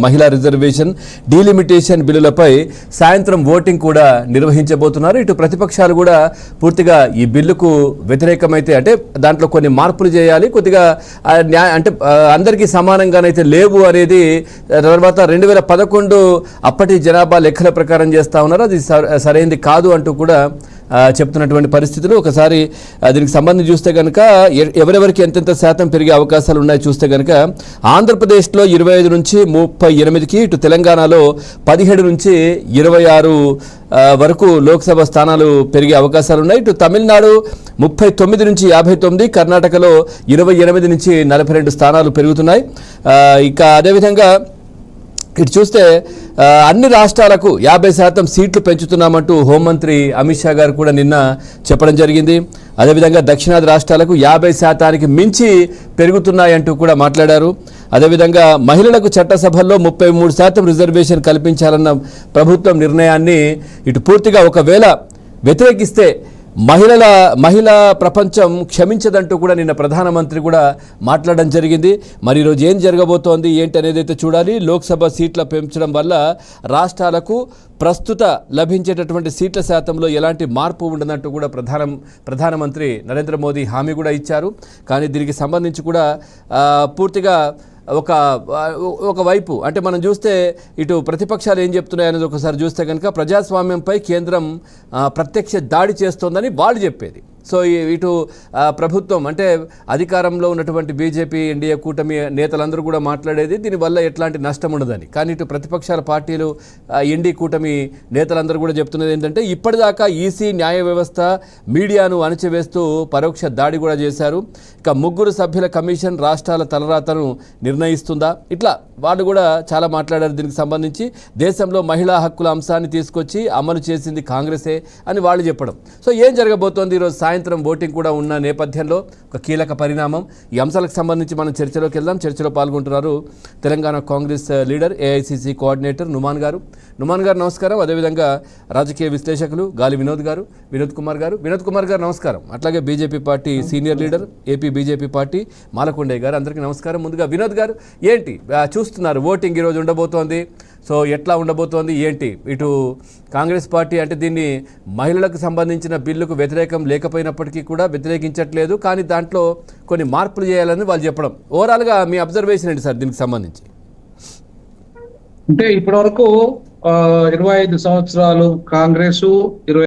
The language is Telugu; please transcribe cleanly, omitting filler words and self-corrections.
మహిళా రిజర్వేషన్ డీలిమిటేషన్ బిల్లులపై సాయంత్రం ఓటింగ్ కూడా నిర్వహించబోతున్నారు. ఇటు ప్రతిపక్షాలు కూడా పూర్తిగా ఈ బిల్లుకు వ్యతిరేకమైతే అంటే దాంట్లో కొన్ని మార్పులు చేయాలి, కొద్దిగా అంటే అందరికీ సమానంగానైతే లేవు అనేది తర్వాత 2011 అప్పటి జనాభా లెక్కల ప్రకారం చేస్తూ ఉన్నారు. అది సరైనది కాదు అంటూ కూడా చెప్తున్నటువంటి పరిస్థితులు. ఒకసారి దీనికి సంబంధించి చూస్తే కనుక ఎవరెవరికి ఎంతెంత శాతం పెరిగే అవకాశాలు ఉన్నాయో చూస్తే కనుక ఆంధ్రప్రదేశ్లో 25 నుంచి 38కి, ఇటు తెలంగాణలో 17 నుంచి 26 వరకు లోక్సభ స్థానాలు పెరిగే అవకాశాలు ఉన్నాయి. ఇటు తమిళనాడు 39 నుంచి 59, కర్ణాటకలో 28 నుంచి 42 స్థానాలు పెరుగుతున్నాయి. ఇక అదేవిధంగా ఇటు చూస్తే అన్ని రాష్ట్రాలకు 50% సీట్లు పెంచుతున్నామంటూ హోంమంత్రి అమిత్ షా గారు కూడా నిన్న చెప్పడం జరిగింది. అదేవిధంగా దక్షిణాది రాష్ట్రాలకు 50% మించి పెరుగుతున్నాయంటూ కూడా మాట్లాడారు. అదేవిధంగా మహిళలకు చట్టసభల్లో 33% రిజర్వేషన్ కల్పించాలన్న ప్రభుత్వం నిర్ణయాన్ని ఇటు పూర్తిగా ఒకవేళ వ్యతిరేకిస్తే మహిళా ప్రపంచం క్షమించదంటూ కూడా నిన్న ప్రధానమంత్రి కూడా మాట్లాడడం జరిగింది. మరి ఈరోజు ఏం జరగబోతోంది ఏంటి అనేది అయితే చూడాలి. లోక్సభ సీట్ల పెంచడం వల్ల రాష్ట్రాలకు ప్రస్తుత లభించేటటువంటి సీట్ల శాతంలో ఎలాంటి మార్పు ఉండదంటూ కూడా ప్రధానమంత్రి నరేంద్ర మోదీ హామీ కూడా ఇచ్చారు. కానీ దీనికి సంబంధించి కూడా పూర్తిగా ఒక వైపు అంటే మనం చూస్తే ఇటు ప్రతిపక్షాలు ఏం చెప్తున్నాయి అనేది ఒకసారి చూస్తే కనుక ప్రజాస్వామ్యంపై కేంద్రం ప్రత్యక్ష దాడి చేస్తోందని వాళ్ళు చెప్పేది. సో ఇటు ప్రభుత్వం అంటే అధికారంలో ఉన్నటువంటి బీజేపీ ఎన్డీఏ కూటమి నేతలందరూ కూడా మాట్లాడేది దీనివల్ల ఎట్లాంటి నష్టం ఉండదని. కానీ ఇటు ప్రతిపక్షాల పార్టీలు ఎన్డీ కూటమి నేతలందరూ కూడా చెప్తున్నది ఏంటంటే ఇప్పటిదాకా ఈసీ, న్యాయ వ్యవస్థ, మీడియాను అణచివేస్తూ పరోక్ష దాడి కూడా చేశారు. ఇక 3 సభ్యుల కమిషన్ రాష్ట్రాల తలరాతను నిర్ణయిస్తుందా, ఇట్లా వాళ్ళు కూడా చాలా మాట్లాడారు. దీనికి సంబంధించి దేశంలో మహిళా హక్కుల అంశాన్ని తీసుకొచ్చి అమలు చేసింది కాంగ్రెసే అని వాళ్ళు చెప్పడం. సో ఏం జరగబోతోంది ఈరోజు సాయంత్రం ఓటింగ్ కూడా ఉన్న నేపథ్యంలో ఒక కీలక పరిణామం. ఈ అంశాలకు సంబంధించి మనం చర్చలోకి వెళ్దాం. చర్చలో పాల్గొంటున్నారు Telangana Congress leader, AICC coordinator Numan గారు. నుమాన్ గారు నమస్కారం. అదేవిధంగా రాజకీయ విశ్లేషకులు గాలి వినోద్ కుమార్ గారు నమస్కారం. అట్లాగే BJP party senior leader, AP BJP party Malakondaiah గారు, అందరికీ నమస్కారం. ముందుగా వినోద్ గారు, ఏంటి చూస్తున్నారు ఓటింగ్ ఈరోజు ఉండబోతోంది, సో ఎట్లా ఉండబోతోంది ఏంటి? ఇటు కాంగ్రెస్ పార్టీ అంటే దీన్ని మహిళలకు సంబంధించిన బిల్లుకు వ్యతిరేకం లేకపోయినప్పటికీ కూడా వ్యతిరేకించట్లేదు, కానీ దాంట్లో కొన్ని మార్పులు చేయాలని వాళ్ళు చెప్పడం. ఓవరాల్గా మీ అబ్జర్వేషన్ ఏంటి సార్ దీనికి సంబంధించి? అంటే ఇప్పటి వరకు 25 సంవత్సరాలు కాంగ్రెస్,